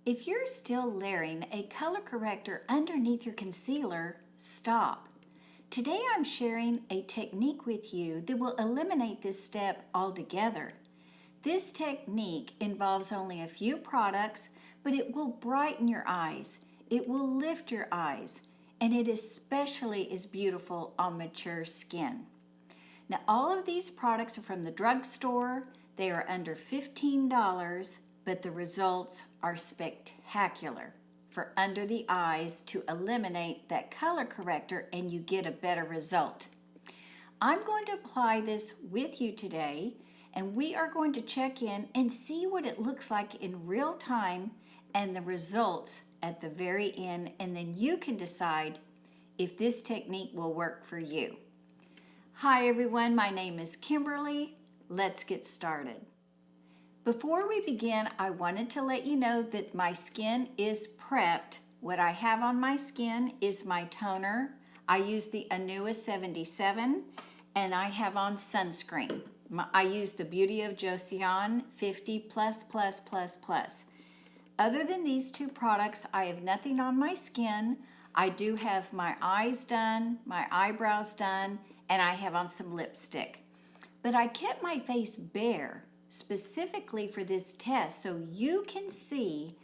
If you're still layering a color corrector underneath your concealer, stop. Today I'm sharing a technique with you that will eliminate this step altogether. This technique involves only a few products, but it will brighten your eyes, it will lift your eyes, and it especially is beautiful on mature skin. Now all of these products are from the drugstore. They are under $15, but the results are spectacular for under the eyes to eliminate that color corrector and you get a better result. I'm going to apply this with you today and we are going to check in and see what it looks like in real time and the results at the very end, and then you can decide if this technique will work for you. Hi everyone, my name is Kimberly. Let's get started. Before we begin, I wanted to let you know that my skin is prepped. What I have on my skin is my toner. I use the Anua 77 and I have on sunscreen. I use the Beauty of Joseon 50++++. Other than these two products, I have nothing on my skin. I do have my eyes done, my eyebrows done, and I have on some lipstick. But I kept my face bare specifically for this test so you can see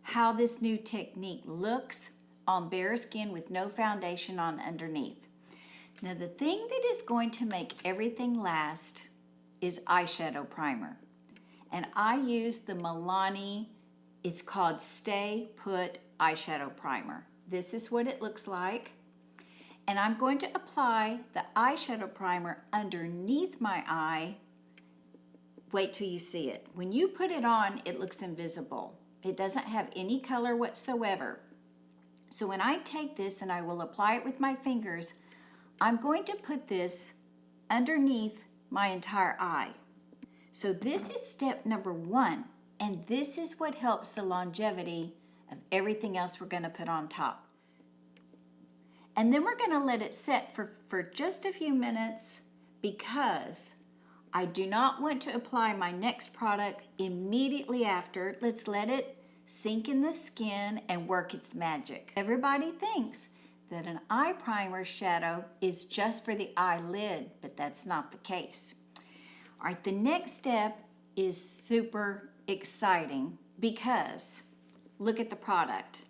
how this new technique looks on bare skin with no foundation on underneath. Now the thing that is going to make everything last is eyeshadow primer. And I use the Milani, it's called Stay Put Eyeshadow Primer. This is what it looks like. And I'm going to apply the eyeshadow primer underneath my eye. Wait till you see it. When you put it on, it looks invisible. It doesn't have any color whatsoever. So when I take this and I will apply it with my fingers, I'm going to put this underneath my entire eye. So this is step number 1, and this is what helps the longevity of everything else we're going to put on top. And then we're going to let it set for just a few minutes because I do not want to apply my next product immediately after. Let's let it sink in the skin and work its magic. Everybody thinks that an eye primer shadow is just for the eyelid, but that's not the case. All right, the next step is super exciting because look at the product.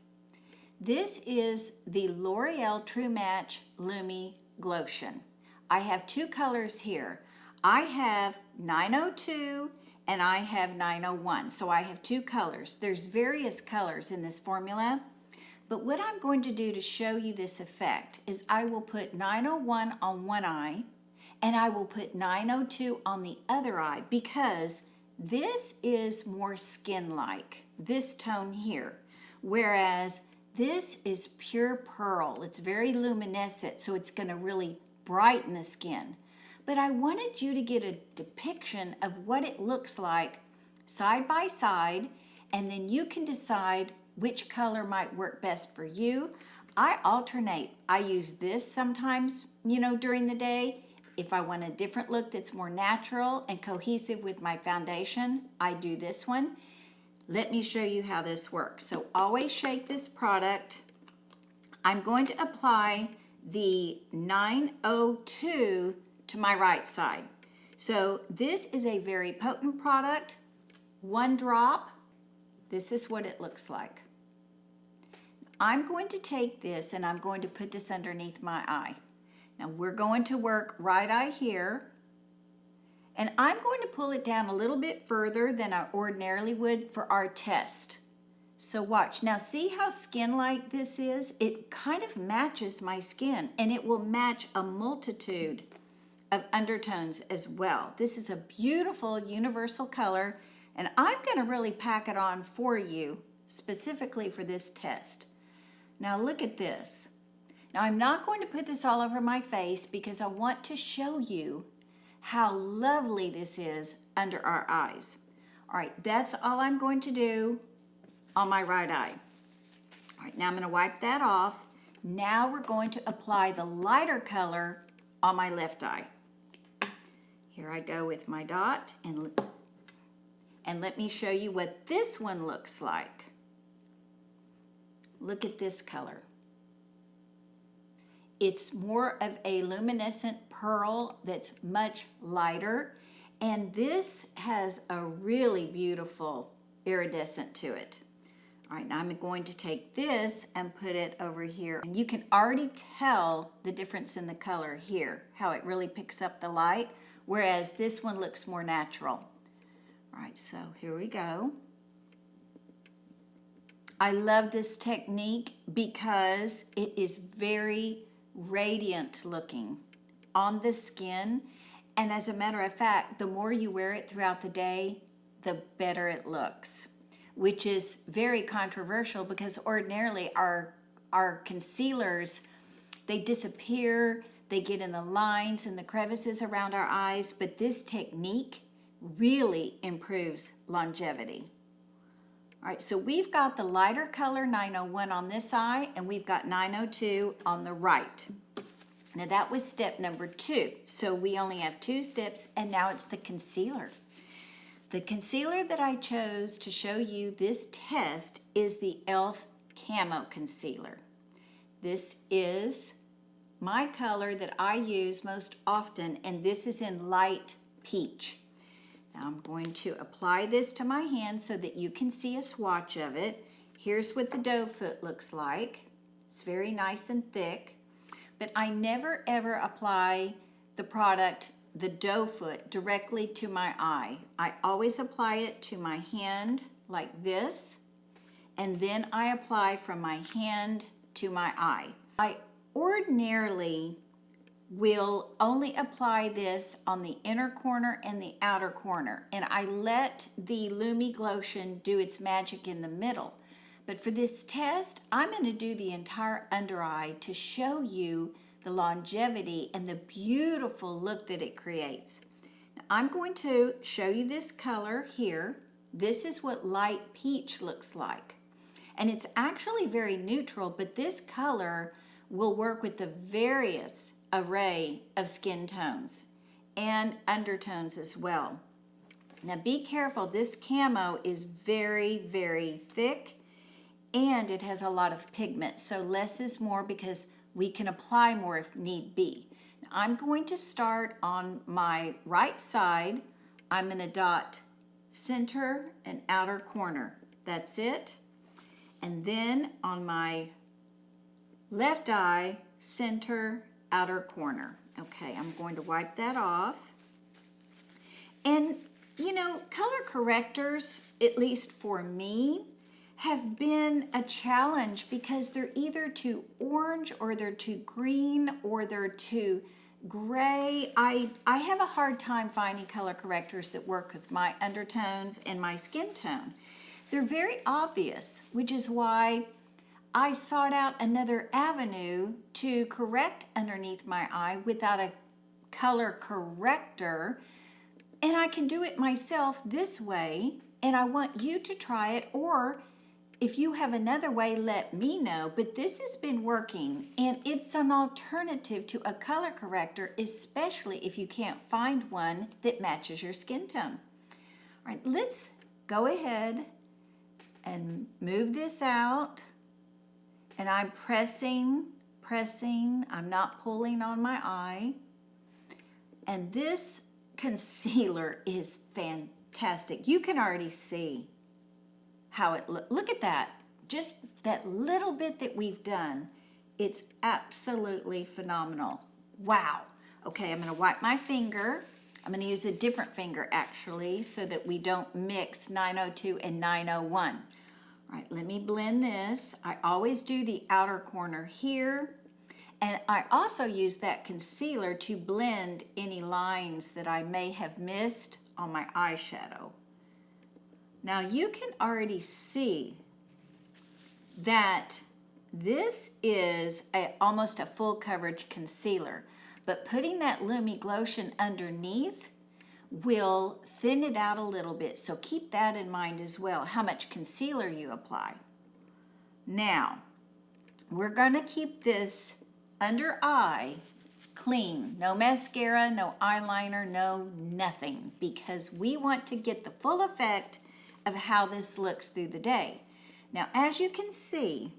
This is the L'Oreal True Match Lumi GLOTION. I have two colors here. I have 902 and I have 901, so I have two colors. There's various colors in this formula, but what I'm going to do to show you this effect is I will put 901 on one eye and I will put 902 on the other eye because this is more skin-like, this tone here, whereas this is pure pearl. It's very luminescent, so it's going to really brighten the skin. But I wanted you to get a depiction of what it looks like side by side, and then you can decide which color might work best for you. I alternate. I use this sometimes, during the day. If I want a different look that's more natural and cohesive with my foundation, I do this one. Let me show you how this works. So always shake this product. I'm going to apply the 902 to my right side. So this is a very potent product. One drop. This is what it looks like. I'm going to take this and I'm going to put this underneath my eye. Now we're going to work right eye here. And I'm going to pull it down a little bit further than I ordinarily would for our test. So watch. Now see how skin-like this is? It kind of matches my skin, and it will match a multitude of undertones as well. This is a beautiful universal color, and I'm going to really pack it on for you specifically for this test. Now look at this. Now I'm not going to put this all over my face because I want to show you how lovely this is under our eyes. All right, that's all I'm going to do on my right eye. All right, now I'm going to wipe that off. Now we're going to apply the lighter color on my left eye. Here I go with my dot, and let me show you what this one looks like. look at this color. It's more of a luminescent pearl that's much lighter, and this has a really beautiful iridescent to it. All right, now I'm going to take this and put it over here. And you can already tell the difference in the color here, how it really picks up the light, whereas this one looks more natural. All right, so here we go. I love this technique because it is very radiant looking on the skin. And as a matter of fact, the more you wear it throughout the day, the better it looks, which is very controversial because ordinarily our concealers, they disappear, they get in the lines and the crevices around our eyes, but this technique really improves longevity. All right, so we've got the lighter color 901 on this eye, and we've got 902 on the right. Now that was step number 2. So we only have 2 steps, and now it's the concealer. The concealer that I chose to show you this test is the e.l.f. Camo Concealer. This is my color that I use most often, and this is in light peach. Now I'm going to apply this to my hand so that you can see a swatch of it. Here's what the doe foot looks like. It's very nice and thick, but I never ever apply the product, the doe foot, directly to my eye. I always apply it to my hand like this, and then I apply from my hand to my eye. I ordinarily will only apply this on the inner corner and the outer corner, and I let the Lumi GLOTION do its magic in the middle. But for this test, I'm going to do the entire under eye to show you the longevity and the beautiful look that it creates. Now, I'm going to show you this color here. This is what light peach looks like. And it's actually very neutral, but this color will work with the various array of skin tones and undertones as well. Now be careful, this camo is very, very thick and it has a lot of pigment, so less is more because we can apply more if need be. Now, I'm going to start on my right side. I'm going to dot center and outer corner. That's it. And then on my left eye, center, outer corner. Okay, I'm going to wipe that off. And you know, color correctors, at least for me, have been a challenge because they're either too orange or they're too green or they're too gray. I have a hard time finding color correctors that work with my undertones and my skin tone. They're very obvious, which is why I sought out another avenue to correct underneath my eye without a color corrector, and I can do it myself this way, and I want you to try it, or if you have another way, let me know. But this has been working, and it's an alternative to a color corrector, especially if you can't find one that matches your skin tone. All right, let's go ahead and move this out. And I'm pressing, I'm not pulling on my eye. And this concealer is fantastic. You can already see how it looks. Look at that. Just that little bit that we've done. It's absolutely phenomenal. Wow. Okay, I'm going to wipe my finger. I'm going to use a different finger actually so that we don't mix 902 and 901. All right, let me blend this. I always do the outer corner here, and I also use that concealer to blend any lines that I may have missed on my eyeshadow. Now you can already see that this is almost a full coverage concealer, but putting that Lumi GLOTION underneath will thin it out a little bit, so keep that in mind as well, how much concealer you apply. Now, we're going to keep this under eye clean. No mascara, no eyeliner, no nothing, because we want to get the full effect of how this looks through the day. Now, as you can see,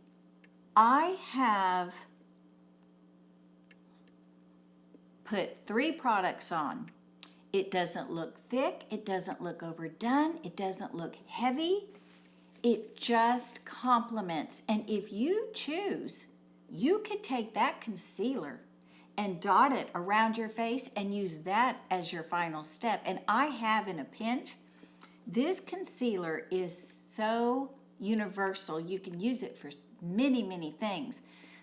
I have put 3 products on. It doesn't look thick, it doesn't look overdone, it doesn't look heavy. It just complements. And if you choose, you could take that concealer and dot it around your face and use that as your final step. And I have in a pinch. This concealer is so universal. You can use it for many, many things.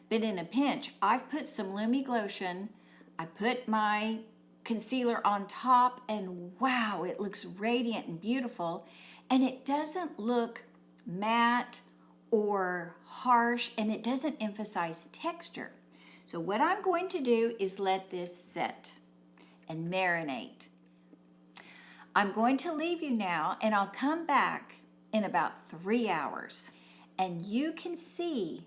But in a pinch, I've put some Lumi GLOTION. I put my concealer on top, and wow, it looks radiant and beautiful. And it doesn't look matte or harsh, and it doesn't emphasize texture. So what I'm going to do is let this set and marinate. I'm going to leave you now, and I'll come back in about 3 hours, and you can see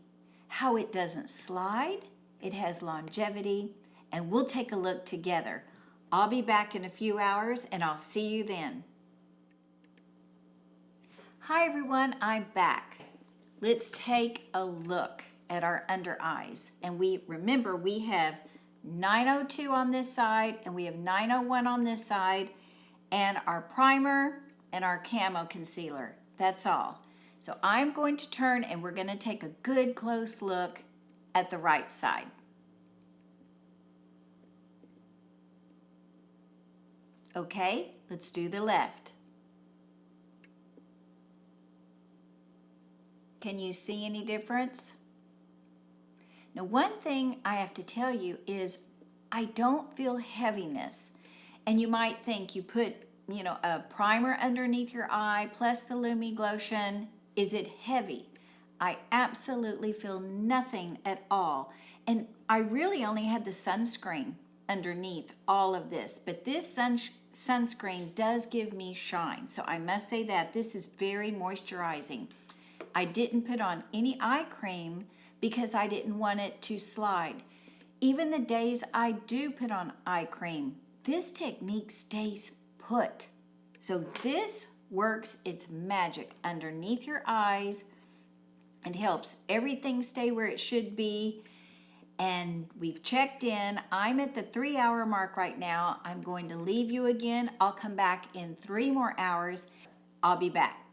how it doesn't slide, it has longevity, and we'll take a look together. I'll be back in a few hours, and I'll see you then. Hi everyone, I'm back. Let's take a look at our under eyes. And remember we have 902 on this side and we have 901 on this side, and our primer and our Camo concealer. That's all. So I'm going to turn and we're going to take a good close look at the right side. Okay, let's do the left. Can you see any difference? Now, one thing I have to tell you is I don't feel heaviness. And you might think you put, a primer underneath your eye plus the Lumi GLOTION. Is it heavy? I absolutely feel nothing at all. And I really only had the sunscreen underneath all of this. But this sunscreen does give me shine. So I must say that this is very moisturizing. I didn't put on any eye cream because I didn't want it to slide. Even the days I do put on eye cream, this technique stays put. So this works its magic underneath your eyes. It helps everything stay where it should be. And we've checked in. I'm at the 3-hour mark right now. I'm going to leave you again. I'll come back in 3 more hours. I'll be back.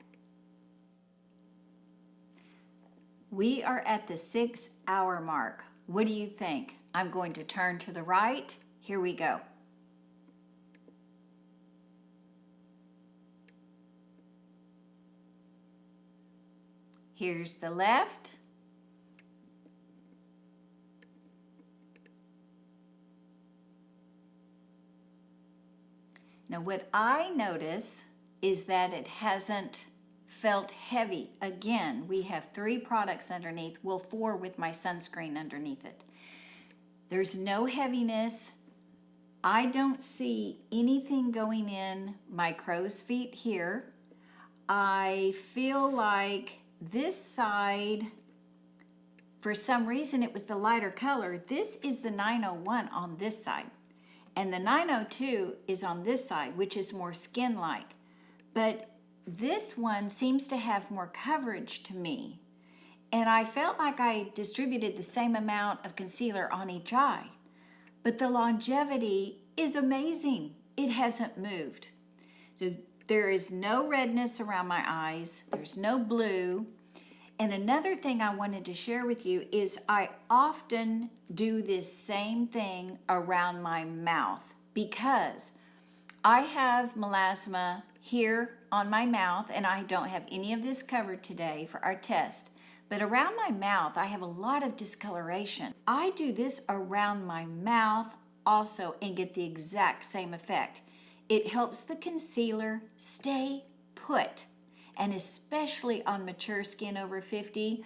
We are at the 6-hour mark. What do you think? I'm going to turn to the right. Here we go. Here's the left. Now what I notice is that it hasn't felt heavy. Again, we have 3 products underneath, well 4 with my sunscreen underneath it. There's no heaviness. I don't see anything going in my crow's feet here. I feel like this side, for some reason it was the lighter color. This is the 901 on this side. And the 902 is on this side, which is more skin-like. But this one seems to have more coverage to me. And I felt like I distributed the same amount of concealer on each eye. But the longevity is amazing. It hasn't moved. So there is no redness around my eyes. There's no blue. And another thing I wanted to share with you is I often do this same thing around my mouth because I have melasma here on my mouth, and I don't have any of this covered today for our test. But around my mouth, I have a lot of discoloration. I do this around my mouth also and get the exact same effect. It helps the concealer stay put, and especially on mature skin over 50.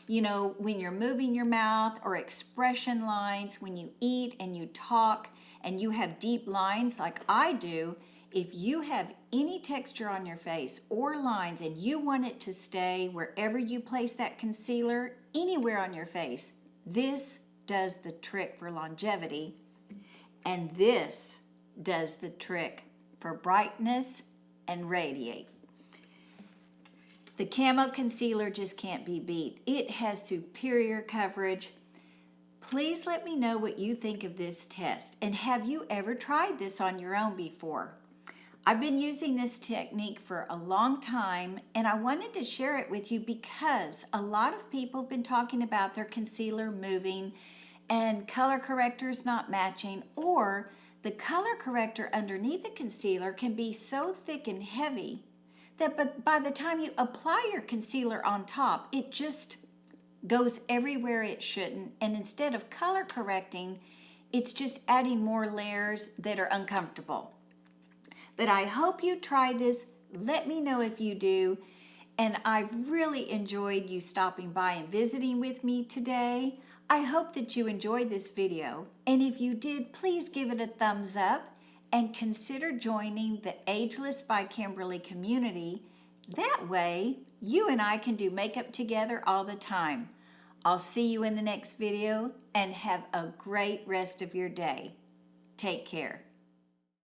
When you're moving your mouth or expression lines, when you eat and you talk and you have deep lines like I do, if you have any texture on your face or lines and you want it to stay wherever you place that concealer, anywhere on your face, this does the trick for longevity, and this does the trick for brightness and radiate. The Camo concealer just can't be beat. It has superior coverage. Please let me know what you think of this test, and have you ever tried this on your own before? I've been using this technique for a long time, and I wanted to share it with you because a lot of people have been talking about their concealer moving and color correctors not matching, or the color corrector underneath the concealer can be so thick and heavy that by the time you apply your concealer on top, it just goes everywhere it shouldn't, and instead of color correcting, it's just adding more layers that are uncomfortable. But I hope you try this. Let me know if you do. And I've really enjoyed you stopping by and visiting with me today. I hope that you enjoyed this video. And if you did, please give it a thumbs up and consider joining the Ageless by Kimberly community. That way, you and I can do makeup together all the time. I'll see you in the next video, and have a great rest of your day. Take care.